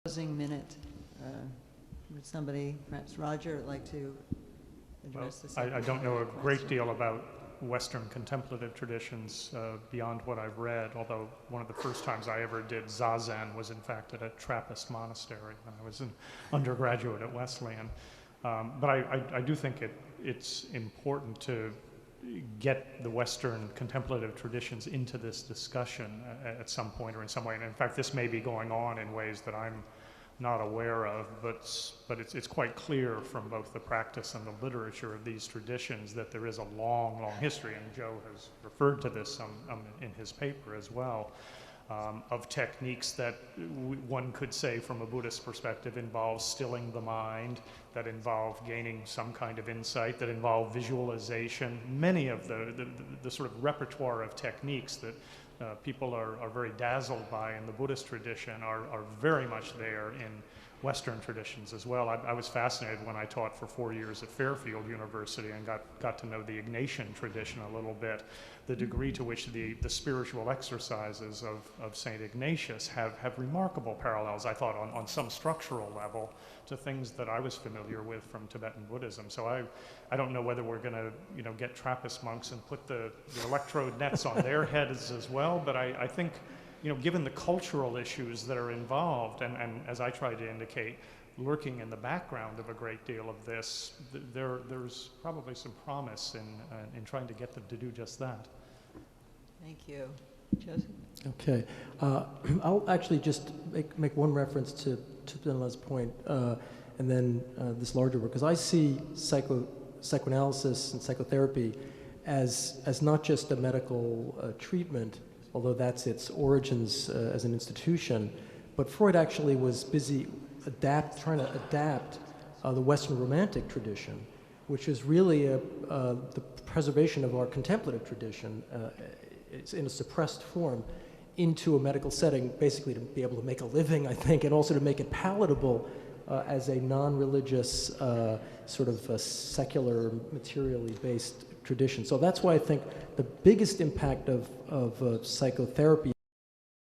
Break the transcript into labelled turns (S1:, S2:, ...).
S1: Closing minute. Would somebody, perhaps Roger, like to address this?
S2: I don't know a great deal about Western contemplative traditions beyond what I've read, although one of the first times I ever did Zazen was in fact at a Trappist monastery when I was an undergraduate at Wesleyan. But I do think it's important to get the Western contemplative traditions into this discussion at some point or in some way. And in fact, this may be going on in ways that I'm not aware of, but it's quite clear from both the practice and the literature of these traditions that there is a long, long history, and Joe has referred to this in his paper as well, of techniques that one could say from a Buddhist perspective involve stilling the mind, that involve gaining some kind of insight, that involve visualization. Many of the sort of repertoire of techniques that people are very dazzled by in the Buddhist tradition are very much there in Western traditions as well. I was fascinated when I taught for 4 years at Fairfield University and got to know the Ignatian tradition a little bit, the degree to which the spiritual exercises of St. Ignatius have remarkable parallels, I thought, on some structural level to things that I was familiar with from Tibetan Buddhism. So I don't know whether we're going to get Trappist monks and put the electrode nets on their heads as well, but I think given the cultural issues that are involved, and as I tried to indicate, lurking in the background of a great deal of this, there's probably some promise in trying to get them to do just that.
S1: Thank you. Joseph?
S3: Okay. I'll actually just make one reference to Penela's point, and then this larger work, because I see psychoanalysis and psychotherapy as not just a medical treatment, although that's its origins as an institution, but Freud actually was busy trying to adapt the Western Romantic tradition, which is really the preservation of our contemplative tradition in a suppressed form into a medical setting, basically to be able to make a living, I think, and also to make it palatable as a non-religious, sort of secular, materially based tradition. So that's why I think the biggest impact of psychotherapy